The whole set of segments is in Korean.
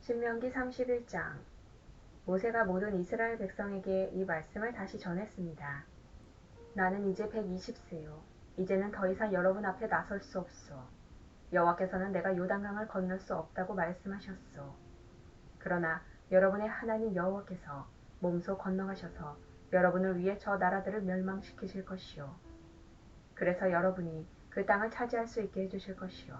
신명기 31장. 모세가 모든 이스라엘 백성에게 이 말씀을 다시 전했습니다. 나는 이제 120세요. 이제는 더 이상 여러분 앞에 나설 수 없소. 여호와께서는 내가 요단강을 건널 수 없다고 말씀하셨소. 그러나 여러분의 하나님 여호와께서 몸소 건너가셔서 여러분을 위해 저 나라들을 멸망시키실 것이요. 그래서 여러분이 그 땅을 차지할 수 있게 해주실 것이요.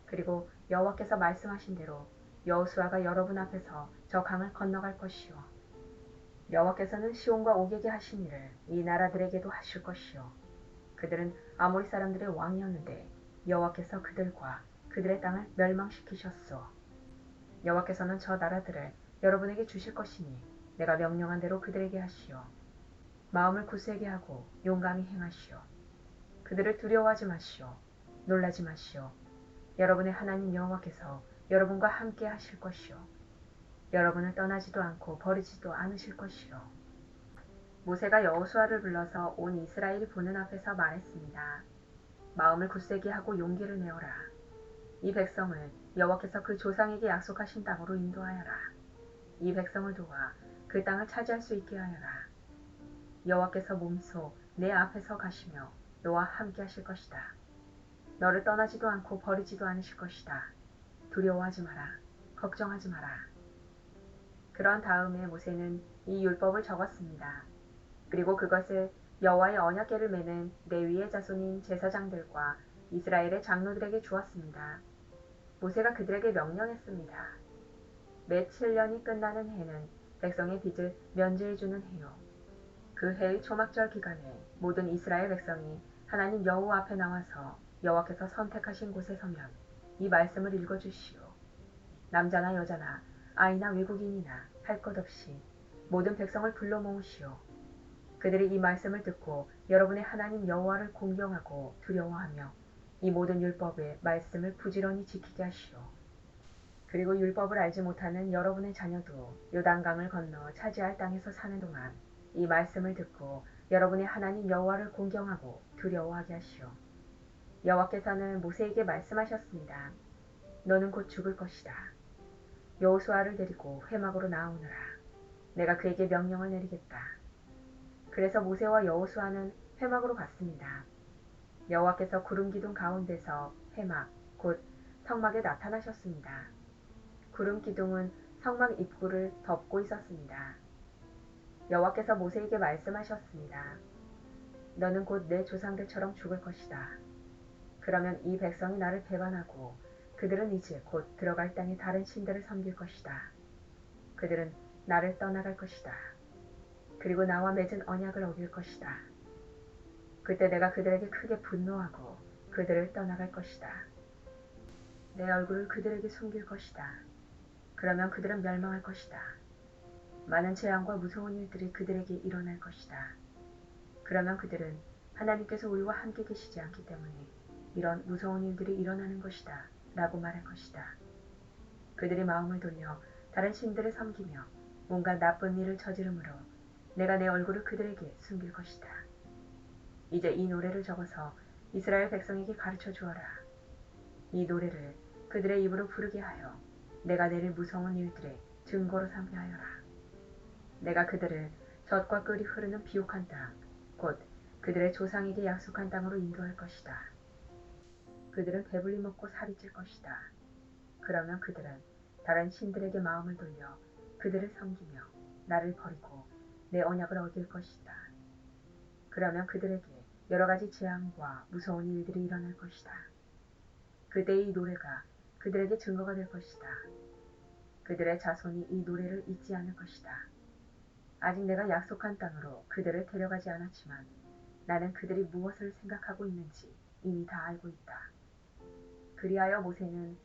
그리고 여호와께서 말씀하신 대로 여호수아가 여러분 앞에서 저 강을 건너갈 것이요. 여호와께서는 시온과 오게게 하신 일을 이 나라들에게도 하실 것이요. 그들은 아모리 사람들의 왕이었는데 여호와께서 그들과 그들의 땅을 멸망시키셨소. 여호와께서는 저 나라들을 여러분에게 주실 것이니 내가 명령한 대로 그들에게 하시오. 마음을 굳세게 하고 용감히 행하시오. 그들을 두려워하지 마시오. 놀라지 마시오. 여러분의 하나님 여호와께서 여러분과 함께 하실 것이요. 여러분을 떠나지도 않고 버리지도 않으실 것이요. 모세가 여호수아를 불러서 온 이스라엘이 보는 앞에서 말했습니다. 마음을 굳세게 하고 용기를 내어라. 이 백성을 여호와께서 그 조상에게 약속하신 땅으로 인도하여라. 이 백성을 도와 그 땅을 차지할 수 있게 하여라. 여호와께서 몸소 내 앞에서 가시며 너와 함께 하실 것이다. 너를 떠나지도 않고 버리지도 않으실 것이다. 두려워하지 마라. 걱정하지 마라. 그런 다음에 모세는 이 율법을 적었습니다. 그리고 그것을 여호와의 언약궤를 매는 레위의 자손인 제사장들과 이스라엘의 장로들에게 주었습니다. 모세가 그들에게 명령했습니다. 매 7년이 끝나는 해는 백성의 빚을 면제해주는 해요. 그 해의 초막절 기간에 모든 이스라엘 백성이 하나님 여호와 앞에 나와서 여호와께서 선택하신 곳에 서면 이 말씀을 읽어주시오. 남자나 여자나 아이나 외국인이나 할 것 없이 모든 백성을 불러 모으시오. 그들이 이 말씀을 듣고 여러분의 하나님 여호와를 공경하고 두려워하며 이 모든 율법의 말씀을 부지런히 지키게 하시오. 그리고 율법을 알지 못하는 여러분의 자녀도 요단강을 건너 차지할 땅에서 사는 동안 이 말씀을 듣고 여러분의 하나님 여호와를 공경하고 두려워하게 하시오. 여호와께서는 모세에게 말씀하셨습니다. 너는 곧 죽을 것이다. 여호수아를 데리고 회막으로 나오느라. 내가 그에게 명령을 내리겠다. 그래서 모세와 여호수아는 회막으로 갔습니다. 여호와께서 구름 기둥 가운데서 회막, 곧 성막에 나타나셨습니다. 구름 기둥은 성막 입구를 덮고 있었습니다. 여호와께서 모세에게 말씀하셨습니다. 너는 곧 내 조상들처럼 죽을 것이다. 그러면 이 백성이 나를 배반하고 그들은 이제 곧 들어갈 땅의 다른 신들을 섬길 것이다. 그들은 나를 떠나갈 것이다. 그리고 나와 맺은 언약을 어길 것이다. 그때 내가 그들에게 크게 분노하고 그들을 떠나갈 것이다. 내 얼굴을 그들에게 숨길 것이다. 그러면 그들은 멸망할 것이다. 많은 재앙과 무서운 일들이 그들에게 일어날 것이다. 그러면 그들은 하나님께서 우리와 함께 계시지 않기 때문에 이런 무서운 일들이 일어나는 것이다 라고 말할 것이다. 그들이 마음을 돌려 다른 신들을 섬기며 온갖 나쁜 일을 저지르므로 내가 내 얼굴을 그들에게 숨길 것이다. 이제 이 노래를 적어서 이스라엘 백성에게 가르쳐 주어라. 이 노래를 그들의 입으로 부르게 하여 내가 내릴 무서운 일들의 증거로 삼게 하여라. 내가 그들을 젖과 꿀이 흐르는 비옥한 땅, 곧 그들의 조상에게 약속한 땅으로 인도할 것이다. 그들은 배불리 먹고 살이 찔 것이다. 그러면 그들은 다른 신들에게 마음을 돌려 그들을 섬기며 나를 버리고 내 언약을 어길 것이다. 그러면 그들에게 여러 가지 재앙과 무서운 일들이 일어날 것이다. 그때 이 노래가 그들에게 증거가 될 것이다. 그들의 자손이 이 노래를 잊지 않을 것이다. 아직 내가 약속한 땅으로 그들을 데려가지 않았지만 나는 그들이 무엇을 생각하고 있는지 이미 다 알고 있다. 그리하여 모세는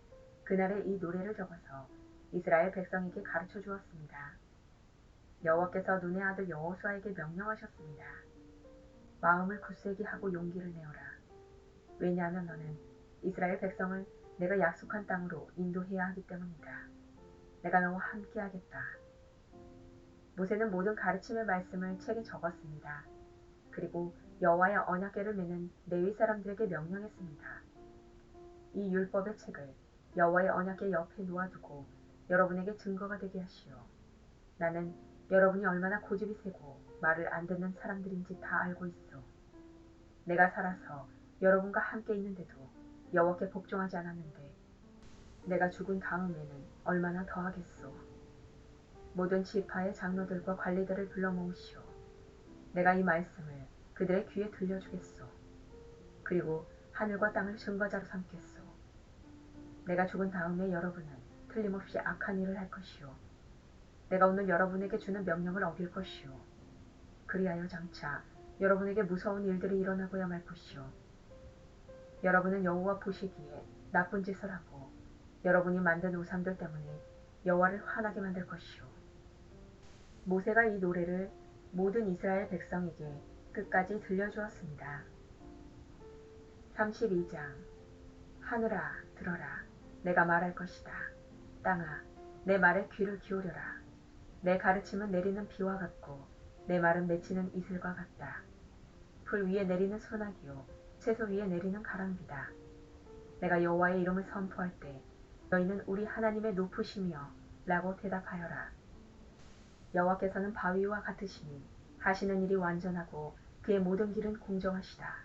그날에 이 노래를 적어서 이스라엘 백성에게 가르쳐 주었습니다. 여호와께서 눈의 아들 여호수아에게 명령하셨습니다. 마음을 굳세게 하고 용기를 내어라. 왜냐하면 너는 이스라엘 백성을 내가 약속한 땅으로 인도해야 하기 때문이다. 내가 너와 함께 하겠다. 모세는 모든 가르침의 말씀을 책에 적었습니다. 그리고 여호와의 언약궤를 매는 레위 사람들에게 명령했습니다. 이 율법의 책을 여호와의 언약궤 옆에 놓아두고 여러분에게 증거가 되게 하시오. 나는 여러분이 얼마나 고집이 세고 말을 안 듣는 사람들인지 다 알고 있어. 내가 살아서 여러분과 함께 있는데도 여호와께 복종하지 않았는데 내가 죽은 다음에는 얼마나 더하겠소. 모든 지파의 장로들과 관리들을 불러 모으시오. 내가 이 말씀을 그들의 귀에 들려주겠소. 그리고 하늘과 땅을 증거자로 삼겠소. 내가 죽은 다음에 여러분은 틀림없이 악한 일을 할 것이오. 내가 오늘 여러분에게 주는 명령을 어길 것이오. 그리하여 장차 여러분에게 무서운 일들이 일어나고야 말 것이오. 여러분은 여호와 보시기에 나쁜 짓을 하고 여러분이 만든 우상들 때문에 여호와를 화나게 만들 것이오. 모세가 이 노래를 모든 이스라엘 백성에게 끝까지 들려주었습니다. 32장. 하늘아 들어라. 내가 말할 것이다. 땅아 내 말에 귀를 기울여라. 내 가르침은 내리는 비와 같고 내 말은 맺히는 이슬과 같다. 풀 위에 내리는 소나기요 채소 위에 내리는 가랑비다. 내가 여호와의 이름을 선포할 때 너희는 우리 하나님의 높으시며 라고 대답하여라. 여호와께서는 바위와 같으시니 하시는 일이 완전하고 그의 모든 길은 공정하시다.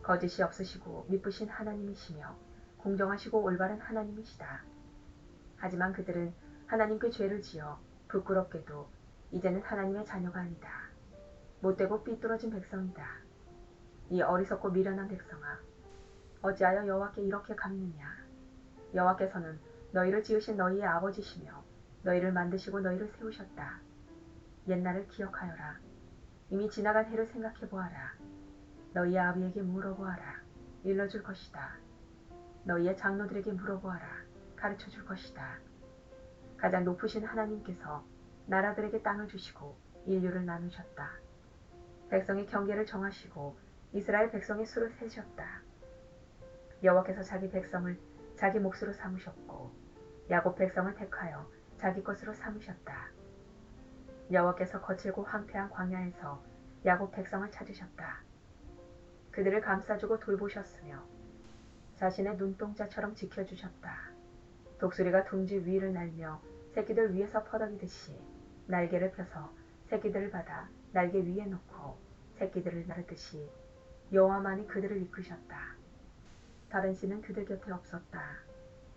거짓이 없으시고 미쁘신 하나님이시며 공정하시고 올바른 하나님이시다. 하지만 그들은 하나님께 죄를 지어 부끄럽게도 이제는 하나님의 자녀가 아니다. 못되고 삐뚤어진 백성이다. 이 어리석고 미련한 백성아, 어찌하여 여호와께 이렇게 갚느냐. 여호와께서는 너희를 지으신 너희의 아버지시며 너희를 만드시고 너희를 세우셨다. 옛날을 기억하여라. 이미 지나간 해를 생각해보아라. 너희의 아비에게 물어보아라. 일러줄 것이다. 너희의 장로들에게 물어보아라. 가르쳐줄 것이다. 가장 높으신 하나님께서 나라들에게 땅을 주시고 인류를 나누셨다. 백성의 경계를 정하시고 이스라엘 백성의 수를 세셨다. 여호와께서 자기 백성을 자기 몫으로 삼으셨고 야곱 백성을 택하여 자기 것으로 삼으셨다. 여호와께서 거칠고 황폐한 광야에서 야곱 백성을 찾으셨다. 그들을 감싸주고 돌보셨으며 자신의 눈동자처럼 지켜주셨다. 독수리가 둥지 위를 날며 새끼들 위에서 퍼덕이듯이 날개를 펴서 새끼들을 받아 날개 위에 놓고 새끼들을 나르듯이 여호와만이 그들을 이끄셨다. 다른 신은 그들 곁에 없었다.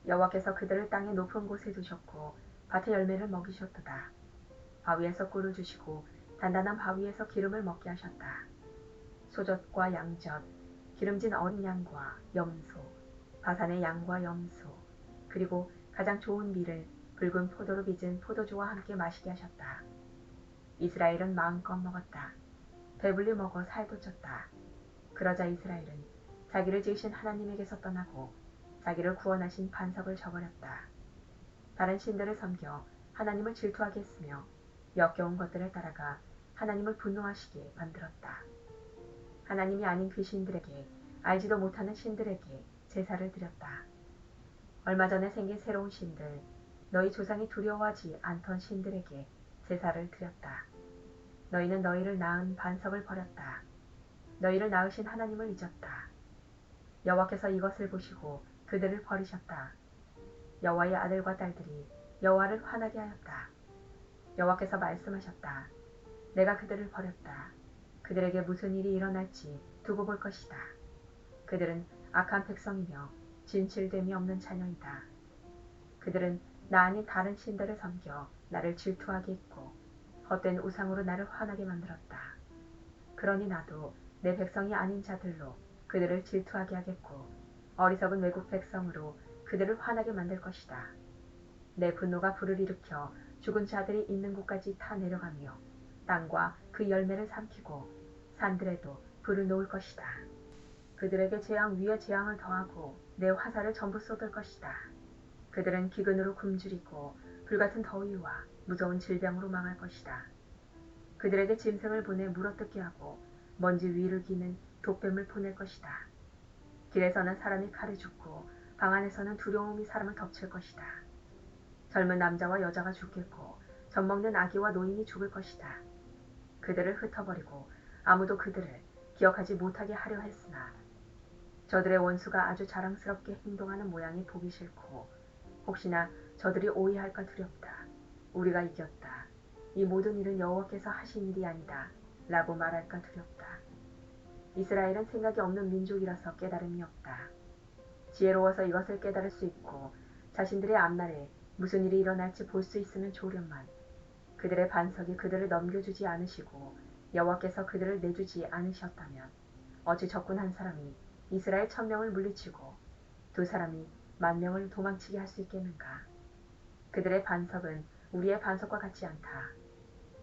여호와께서 그들을 땅의 높은 곳에 두셨고 밭의 열매를 먹이셨도다. 바위에서 꿀을 주시고 단단한 바위에서 기름을 먹게 하셨다. 소젖과 양젖, 기름진 어린 양과 염소, 바산의 양과 염소, 그리고 가장 좋은 밀을 붉은 포도로 빚은 포도주와 함께 마시게 하셨다. 이스라엘은 마음껏 먹었다. 배불리 먹어 살도 쪘다. 그러자 이스라엘은 자기를 지으신 하나님에게서 떠나고 자기를 구원하신 반석을 저버렸다. 다른 신들을 섬겨 하나님을 질투하게 했으며 역겨운 것들을 따라가 하나님을 분노하시게 만들었다. 하나님이 아닌 그 신들에게, 알지도 못하는 신들에게 제사를 드렸다. 얼마 전에 생긴 새로운 신들, 너희 조상이 두려워하지 않던 신들에게 제사를 드렸다. 너희는 너희를 낳은 반석을 버렸다. 너희를 낳으신 하나님을 잊었다. 여호와께서 이것을 보시고 그들을 버리셨다. 여호와의 아들과 딸들이 여호와를 화나게 하였다. 여호와께서 말씀하셨다. 내가 그들을 버렸다. 그들에게 무슨 일이 일어날지 두고 볼 것이다. 그들은 악한 백성이며 진실됨이 없는 자녀이다. 그들은 나 아닌 다른 신들을 섬겨 나를 질투하게 했고 헛된 우상으로 나를 화나게 만들었다. 그러니 나도 내 백성이 아닌 자들로 그들을 질투하게 하겠고 어리석은 외국 백성으로 그들을 화나게 만들 것이다. 내 분노가 불을 일으켜 죽은 자들이 있는 곳까지 타 내려가며 땅과 그 열매를 삼키고 산들에도 불을 놓을 것이다. 그들에게 재앙 위에 재앙을 더하고 내 화살을 전부 쏟을 것이다. 그들은 기근으로 굶주리고 불같은 더위와 무서운 질병으로 망할 것이다. 그들에게 짐승을 보내 물어뜯게 하고 먼지 위를 기는 독뱀을 보낼 것이다. 길에서는 사람이 칼에 죽고 방 안에서는 두려움이 사람을 덮칠 것이다. 젊은 남자와 여자가 죽겠고 젖먹는 아기와 노인이 죽을 것이다. 그들을 흩어버리고 아무도 그들을 기억하지 못하게 하려 했으나 저들의 원수가 아주 자랑스럽게 행동하는 모양이 보기 싫고 혹시나 저들이 오해할까 두렵다. 우리가 이겼다. 이 모든 일은 여호와께서 하신 일이 아니다. 라고 말할까 두렵다. 이스라엘은 생각이 없는 민족이라서 깨달음이 없다. 지혜로워서 이것을 깨달을 수 있고 자신들의 앞날에 무슨 일이 일어날지 볼 수 있으면 좋으련만 그들의 반석이 그들을 넘겨주지 않으시고 여호와께서 그들을 내주지 않으셨다면 어찌 적군 한 사람이 이스라엘 1000명을 물리치고 두 사람이 10,000명을 도망치게 할 수 있겠는가. 그들의 반석은 우리의 반석과 같지 않다.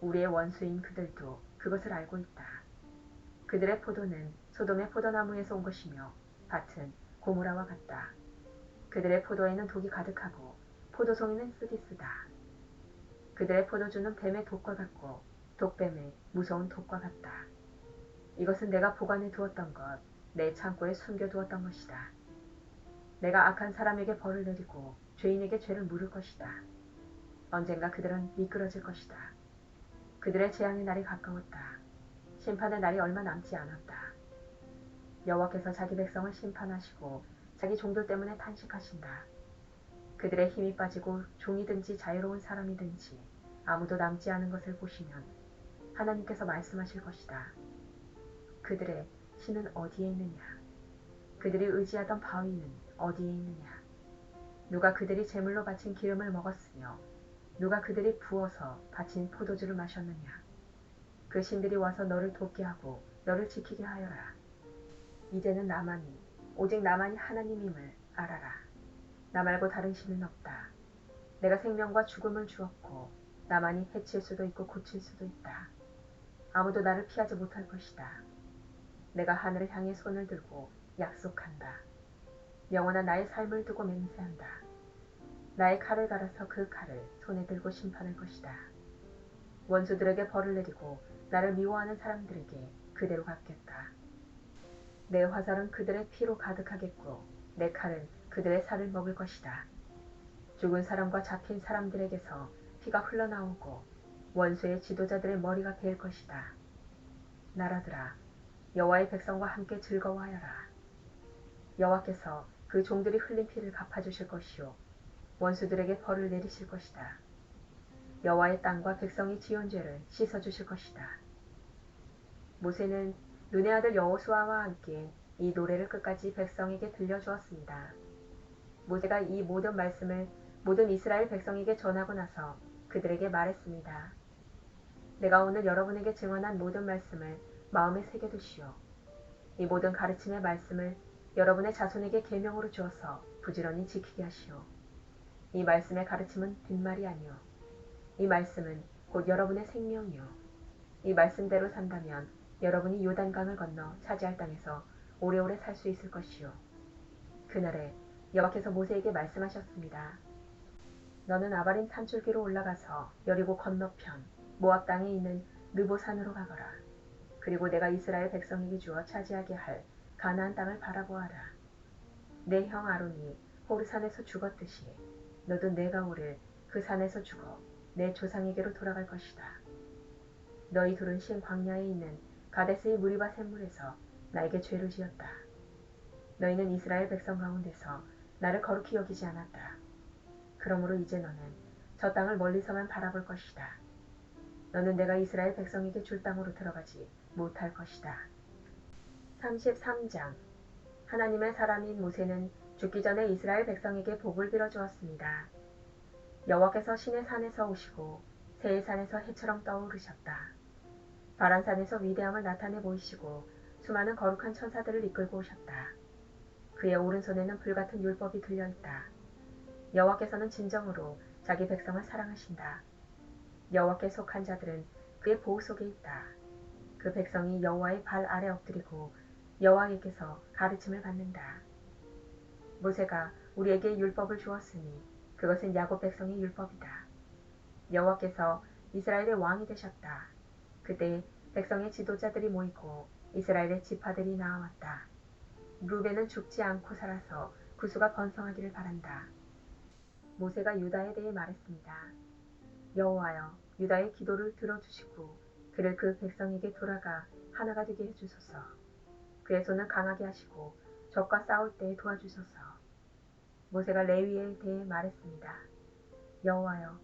우리의 원수인 그들도 그것을 알고 있다. 그들의 포도는 소돔의 포도나무에서 온 것이며 밭은 고무라와 같다. 그들의 포도에는 독이 가득하고 포도송이는 쓰디 쓰다. 그들의 포도주는 뱀의 독과 같고 독뱀의 무서운 독과 같다. 이것은 내가 보관해 두었던 것, 내 창고에 숨겨두었던 것이다. 내가 악한 사람에게 벌을 내리고 죄인에게 죄를 물을 것이다. 언젠가 그들은 미끄러질 것이다. 그들의 재앙의 날이 가까웠다. 심판의 날이 얼마 남지 않았다. 여호와께서 자기 백성을 심판하시고 자기 종들 때문에 탄식하신다. 그들의 힘이 빠지고 종이든지 자유로운 사람이든지 아무도 남지 않은 것을 보시면 하나님께서 말씀하실 것이다. 그들의 신은 어디에 있느냐? 그들이 의지하던 바위는 어디에 있느냐? 누가 그들이 제물로 바친 기름을 먹었으며 누가 그들이 부어서 바친 포도주를 마셨느냐? 그 신들이 와서 너를 돕게 하고 너를 지키게 하여라. 이제는 나만이 오직 나만이 하나님임을 알아라. 나 말고 다른 신은 없다. 내가 생명과 죽음을 주었고 나만이 해칠 수도 있고 고칠 수도 있다. 아무도 나를 피하지 못할 것이다. 내가 하늘을 향해 손을 들고 약속한다. 영원한 나의 삶을 두고 맹세한다. 나의 칼을 갈아서 그 칼을 손에 들고 심판할 것이다. 원수들에게 벌을 내리고 나를 미워하는 사람들에게 그대로 갚겠다. 내 화살은 그들의 피로 가득하겠고 내 칼은 그들의 살을 먹을 것이다. 죽은 사람과 잡힌 사람들에게서 피가 흘러나오고 원수의 지도자들의 머리가 베일 것이다. 나라들아, 여호와의 백성과 함께 즐거워하여라. 여호와께서 그 종들이 흘린 피를 갚아주실 것이요 원수들에게 벌을 내리실 것이다. 여호와의 땅과 백성이 지은 죄를 씻어주실 것이다. 모세는 눈의 아들 여호수아와 함께 이 노래를 끝까지 백성에게 들려주었습니다. 모세가 이 모든 말씀을 모든 이스라엘 백성에게 전하고 나서 그들에게 말했습니다. 내가 오늘 여러분에게 증언한 모든 말씀을 마음에 새겨두시오. 이 모든 가르침의 말씀을 여러분의 자손에게 계명으로 주어서 부지런히 지키게 하시오. 이 말씀의 가르침은 빈말이 아니오. 이 말씀은 곧 여러분의 생명이오. 이 말씀대로 산다면 여러분이 요단강을 건너 차지할 땅에서 오래오래 살 수 있을 것이오. 그날에 여호와께서 모세에게 말씀하셨습니다. 너는 아바림 산줄기로 올라가서 여리고 건너편 모압 땅에 있는 느보산으로 가거라. 그리고 내가 이스라엘 백성에게 주어 차지하게 할 가나안 땅을 바라보아라. 내 형 아론이 호르산에서 죽었듯이 너도 내가 오를 그 산에서 죽어 내 조상에게로 돌아갈 것이다. 너희 둘은 신 광야에 있는 가데스의 무리바 샘물에서 나에게 죄를 지었다. 너희는 이스라엘 백성 가운데서 나를 거룩히 여기지 않았다. 그러므로 이제 너는 저 땅을 멀리서만 바라볼 것이다. 너는 내가 이스라엘 백성에게 줄 땅으로 들어가지 못할 것이다. 33장 하나님의 사람인 모세는 죽기 전에 이스라엘 백성에게 복을 빌어주었습니다. 여호와께서 신의 산에서 오시고 새의 산에서 해처럼 떠오르셨다. 바란산에서 위대함을 나타내 보이시고 수많은 거룩한 천사들을 이끌고 오셨다. 그의 오른손에는 불같은 율법이 들려있다. 여호와께서는 진정으로 자기 백성을 사랑하신다. 여호와께 속한 자들은 그의 보호 속에 있다. 그 백성이 여호와의 발 아래 엎드리고 여호와에게서 가르침을 받는다. 모세가 우리에게 율법을 주었으니 그것은 야곱 백성의 율법이다. 여호와께서 이스라엘의 왕이 되셨다. 그때 백성의 지도자들이 모이고 이스라엘의 지파들이 나아왔다. 루벤은 죽지 않고 살아서 구수가 번성하기를 바란다. 모세가 유다에 대해 말했습니다. 여호와여, 유다의 기도를 들어주시고 그를 그 백성에게 돌아가 하나가 되게 해주소서. 그의 손을 강하게 하시고 적과 싸울 때 도와주소서. 모세가 레위에 대해 말했습니다. 여호와여,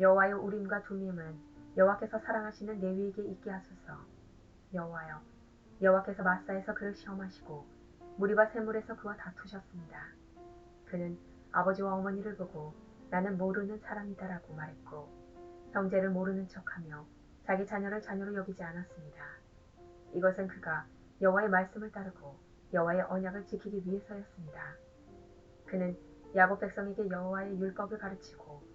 여호와의 우림과 둠밈은 여호와께서 사랑하시는 레위에게 있게 하소서. 여호와여, 여호와께서 마사에서 그를 시험하시고 무리바 샘물에서 그와 다투셨습니다. 그는 아버지와 어머니를 보고 나는 모르는 사람이다라고 말했고 형제를 모르는 척하며 자기 자녀를 자녀로 여기지 않았습니다. 이것은 그가 여호와의 말씀을 따르고 여호와의 언약을 지키기 위해서였습니다. 그는 야곱 백성에게 여호와의 율법을 가르치고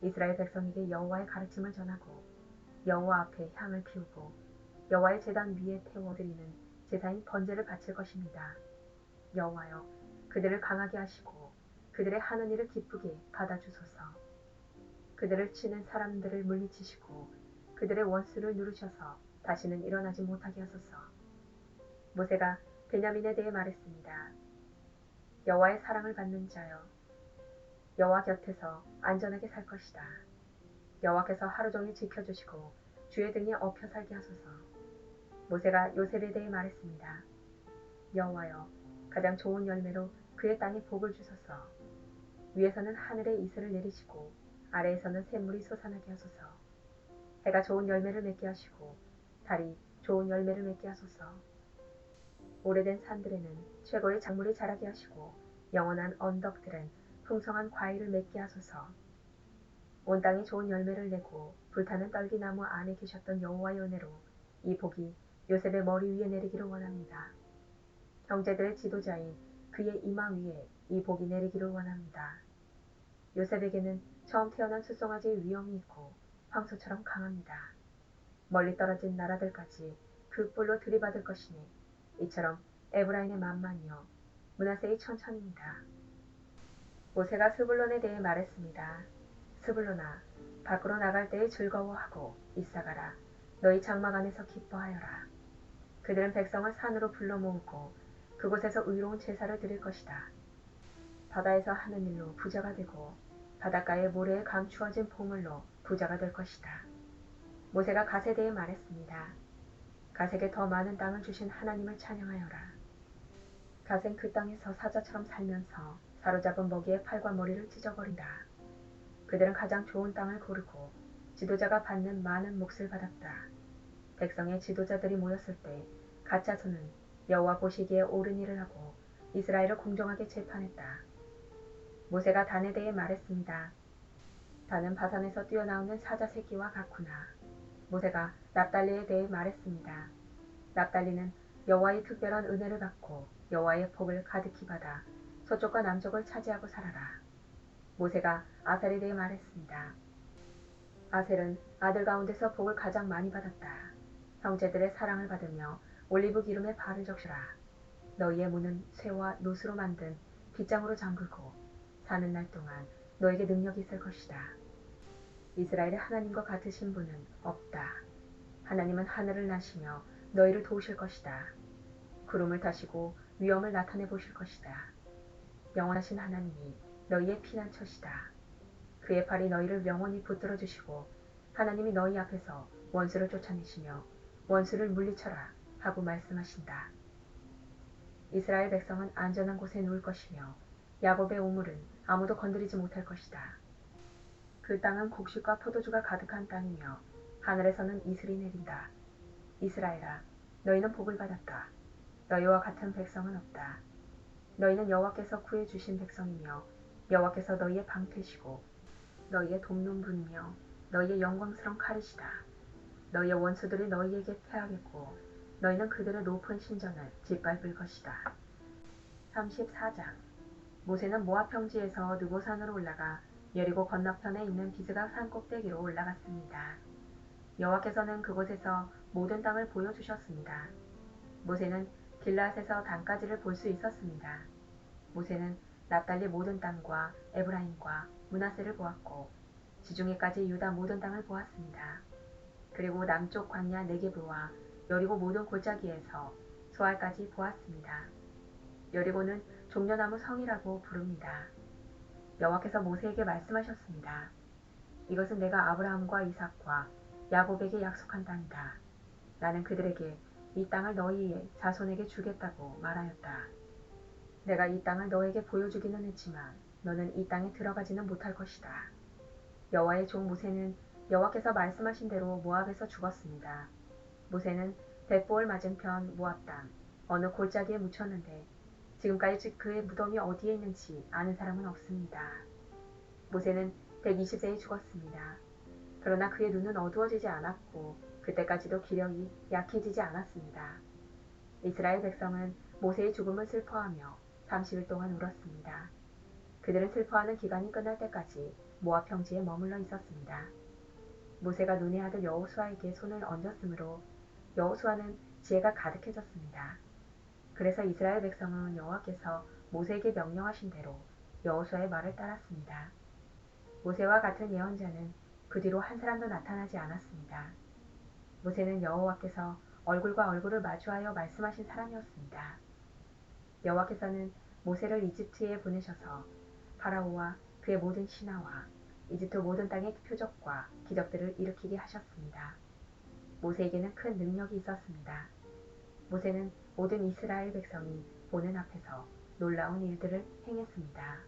이스라엘 백성에게 여호와의 가르침을 전하고 여호와 앞에 향을 피우고 여호와의 제단 위에 태워드리는 제사인 번제를 바칠 것입니다. 여호와여, 그들을 강하게 하시고 그들의 하는 일을 기쁘게 받아주소서. 그들을 치는 사람들을 물리치시고 그들의 원수를 누르셔서 다시는 일어나지 못하게 하소서. 모세가 베냐민에 대해 말했습니다. 여호와의 사랑을 받는 자여, 여호와 곁에서 안전하게 살 것이다. 여호와께서 하루 종일 지켜주시고 주의 등에 엎혀 살게 하소서. 모세가 요셉에 대해 말했습니다. 여호와여, 가장 좋은 열매로 그의 땅에 복을 주소서. 위에서는 하늘의 이슬을 내리시고 아래에서는 샘물이 솟아나게 하소서. 해가 좋은 열매를 맺게 하시고 달이 좋은 열매를 맺게 하소서. 오래된 산들에는 최고의 작물이 자라게 하시고 영원한 언덕들은 풍성한 과일을 맺게 하소서. 온 땅이 좋은 열매를 내고 불타는 떨기나무 안에 계셨던 여호와의 은혜로 이 복이 요셉의 머리 위에 내리기를 원합니다. 형제들의 지도자인 그의 이마 위에 이 복이 내리기를 원합니다. 요셉에게는 처음 태어난 수송아지의 위엄이 있고 황소처럼 강합니다. 멀리 떨어진 나라들까지 그 뿔로 들이받을 것이니 이처럼 에브라임의 만만이요 므낫세의 천천입니다. 모세가 스불론에 대해 말했습니다. 스불론아, 밖으로 나갈 때에 즐거워하고 이사가라, 너희 장막 안에서 기뻐하여라. 그들은 백성을 산으로 불러 모으고 그곳에서 의로운 제사를 드릴 것이다. 바다에서 하는 일로 부자가 되고 바닷가의 모래에 감추어진 보물로 부자가 될 것이다. 모세가 갓에 대해 말했습니다. 갓에게 더 많은 땅을 주신 하나님을 찬양하여라. 갓은 그 땅에서 사자처럼 살면서 사로잡은 먹이의 팔과 머리를 찢어버린다. 그들은 가장 좋은 땅을 고르고 지도자가 받는 많은 몫을 받았다. 백성의 지도자들이 모였을 때 갓 자손은 여호와 보시기에 옳은 일을 하고 이스라엘을 공정하게 재판했다. 모세가 단에 대해 말했습니다. 단은 바산에서 뛰어나오는 사자 새끼와 같구나. 모세가 납달리에 대해 말했습니다. 납달리는 여호와의 특별한 은혜를 받고 여호와의 복을 가득히 받아 서쪽과 남쪽을 차지하고 살아라. 모세가 아셀에 대해 말했습니다. 아셀은 아들 가운데서 복을 가장 많이 받았다. 형제들의 사랑을 받으며 올리브 기름에 발을 적셔라. 너희의 문은 쇠와 노스로 만든 빗장으로 잠글고 사는 날 동안 너에게 능력이 있을 것이다. 이스라엘의 하나님과 같으신 분은 없다. 하나님은 하늘을 나시며 너희를 도우실 것이다. 구름을 타시고 위엄을 나타내 보실 것이다. 영원하신 하나님이 너희의 피난처시다. 그의 팔이 너희를 영원히 붙들어 주시고 하나님이 너희 앞에서 원수를 쫓아내시며 원수를 물리쳐라 하고 말씀하신다. 이스라엘 백성은 안전한 곳에 누울 것이며 야곱의 우물은 아무도 건드리지 못할 것이다. 그 땅은 곡식과 포도주가 가득한 땅이며 하늘에서는 이슬이 내린다. 이스라엘아, 너희는 복을 받았다. 너희와 같은 백성은 없다. 너희는 여호와께서 구해주신 백성이며 여호와께서 너희의 방패시고 너희의 돕는 분이며 너희의 영광스러운 칼이시다. 너희의 원수들이 너희에게 패하겠고 너희는 그들의 높은 신전을 짓밟을 것이다. 34장. 모세는 모압 평지에서 느보산으로 올라가 여리고 건너편에 있는 비스가 산 꼭대기로 올라갔습니다. 여호와께서는 그곳에서 모든 땅을 보여주셨습니다. 모세는 길앗에서 단까지를 볼 수 있었습니다. 모세는 납달리 모든 땅과 에브라임과 므낫세를 보았고 지중해까지 유다 모든 땅을 보았습니다. 그리고 남쪽 광야 네게브와 여리고 모든 골짜기에서 소알까지 보았습니다. 여리고는 종려나무 성이라고 부릅니다. 여호와께서 모세에게 말씀하셨습니다. 이것은 내가 아브라함과 이삭과 야곱에게 약속한 땅이다. 나는 그들에게 이 땅을 너희의 자손에게 주겠다고 말하였다. 내가 이 땅을 너에게 보여주기는 했지만 너는 이 땅에 들어가지는 못할 것이다. 여호와의 종 모세는 여호와께서 말씀하신 대로 모압에서 죽었습니다. 모세는 벳보을 맞은편 모압 땅 어느 골짜기에 묻혔는데 지금까지 그의 무덤이 어디에 있는지 아는 사람은 없습니다. 모세는 120세에 죽었습니다. 그러나 그의 눈은 어두워지지 않았고 그때까지도 기력이 약해지지 않았습니다. 이스라엘 백성은 모세의 죽음을 슬퍼하며 30일 동안 울었습니다. 그들은 슬퍼하는 기간이 끝날 때까지 모압 평지에 머물러 있었습니다. 모세가 눈의 아들 여호수아에게 손을 얹었으므로 여호수아는 지혜가 가득해졌습니다. 그래서 이스라엘 백성은 여호와께서 모세에게 명령하신 대로 여호수아의 말을 따랐습니다. 모세와 같은 예언자는 그 뒤로 한 사람도 나타나지 않았습니다. 모세는 여호와께서 얼굴과 얼굴을 마주하여 말씀하신 사람이었습니다. 여호와께서는 모세를 이집트에 보내셔서 파라오와 그의 모든 신하와 이집트 모든 땅의 표적과 기적들을 일으키게 하셨습니다. 모세에게는 큰 능력이 있었습니다. 모세는 모든 이스라엘 백성이 보는 앞에서 놀라운 일들을 행했습니다.